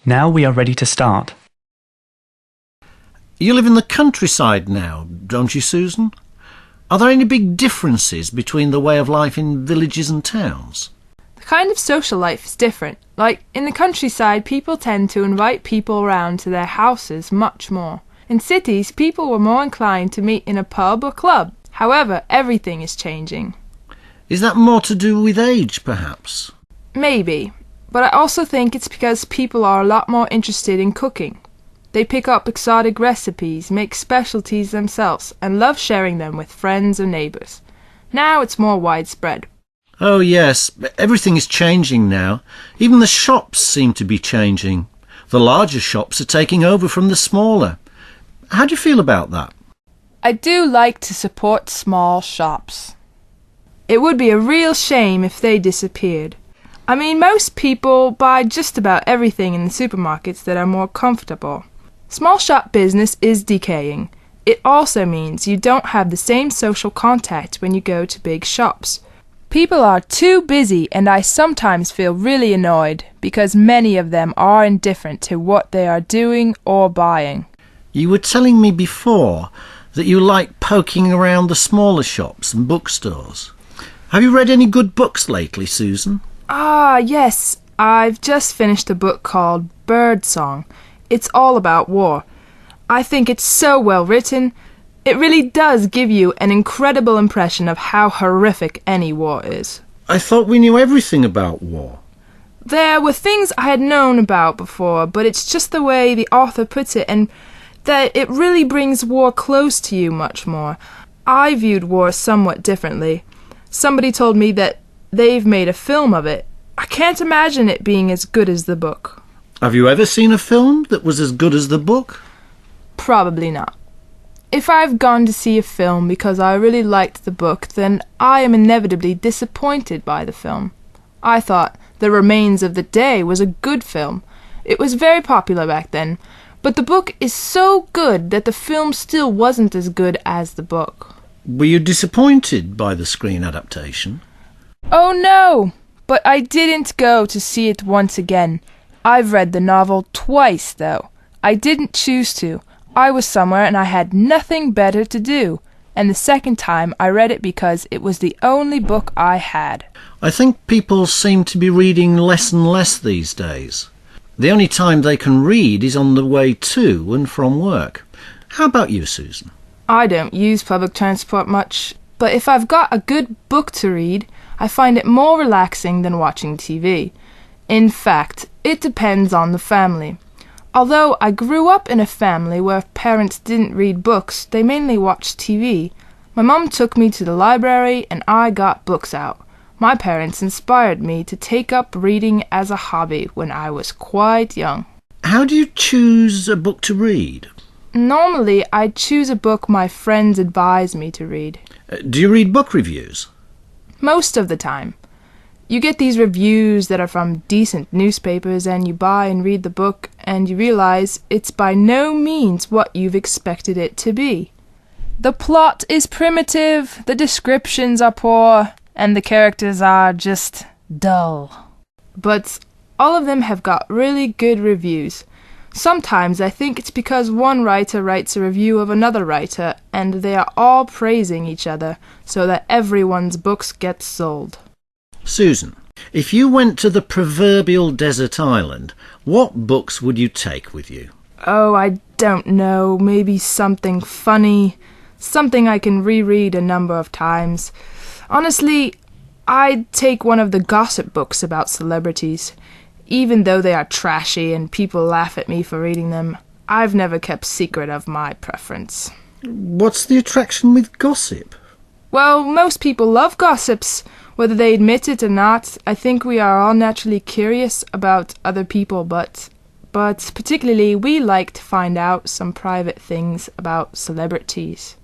Now we are ready to start. You live in the countryside now, don't you, Susan? Are there any big differences between the way of life in villages and towns? The kind of social life is different. Like, in the countryside, people tend to invite people around to their houses much more. In cities, people were more inclined to meet in a pub or club. However, everything is changing. Is that more to do with age, perhaps? Maybe, but I also think it's because people are a lot more interested in cooking. They pick up exotic recipes, make specialties themselves, and love sharing them with friends or neighbours. Now it's more widespread. Oh yes, everything is changing now. Even the shops seem to be changing. The larger shops are taking over from the smaller. How do you feel about that? I do like to support small shops. It would be a real shame if they disappeared. I mean, most people buy just about everything in the supermarkets that are more comfortable. Small shop business is decaying. It also means you don't have the same social contact when you go to big shops. People are too busy, and I sometimes feel really annoyed because many of them are indifferent to what they are doing or buying. You were telling me before that you like poking around the smaller shops and bookstores. Have you read any good books lately, Susan? Ah, yes. I've just finished a book called Birdsong. It's all about war. I think it's so well written. It really does give you an incredible impression of how horrific any war is. I thought we knew everything about war. There were things I had known about before, but it's just the way the author puts it, and that it really brings war close to you much more. I viewed war somewhat differently. Somebody told me that they've made a film of it. I can't imagine it being as good as the book. Have you ever seen a film that was as good as the book? Probably not. If I've gone to see a film because I really liked the book, then I am inevitably disappointed by the film. I thought The Remains of the Day was a good film. It was very popular back then, but the book is so good that the film still wasn't as good as the book. Were you disappointed by the screen adaptation? Oh no! But I didn't go to see it once again. I've read the novel twice, though. I didn't choose to. I was somewhere and I had nothing better to do. And the second time I read it because it was the only book I had. I think people seem to be reading less and less these days. The only time they can read is on the way to and from work. How about you, Susan? I don't use public transport much, but if I've got a good book to read, I find it more relaxing than watching TV. In fact, it depends on the family. Although I grew up in a family where parents didn't read books, they mainly watched TV. My mum took me to the library and I got books out. My parents inspired me to take up reading as a hobby when I was quite young. How do you choose a book to read? Normally, I choose a book my friends advise me to read. Do you read book reviews? Most of the time. You get these reviews that are from decent newspapers and you buy and read the book and you realize it's by no means what you've expected it to be. The plot is primitive, the descriptions are poor, and the characters are just dull. But all of them have got really good reviews. Sometimes I think it's because one writer writes a review of another writer and they are all praising each other so that everyone's books get sold. Susan, if you went to the proverbial desert island, what books would you take with you? Oh, I don't know. Maybe something funny. Something I can reread a number of times. Honestly, I'd take one of the gossip books about celebrities. Even though they are trashy and people laugh at me for reading them, I've never kept secret of my preference. What's the attraction with gossip? Well, most people love gossips. Whether they admit it or not, I think we are all naturally curious about other people, but particularly we like to find out some private things about celebrities.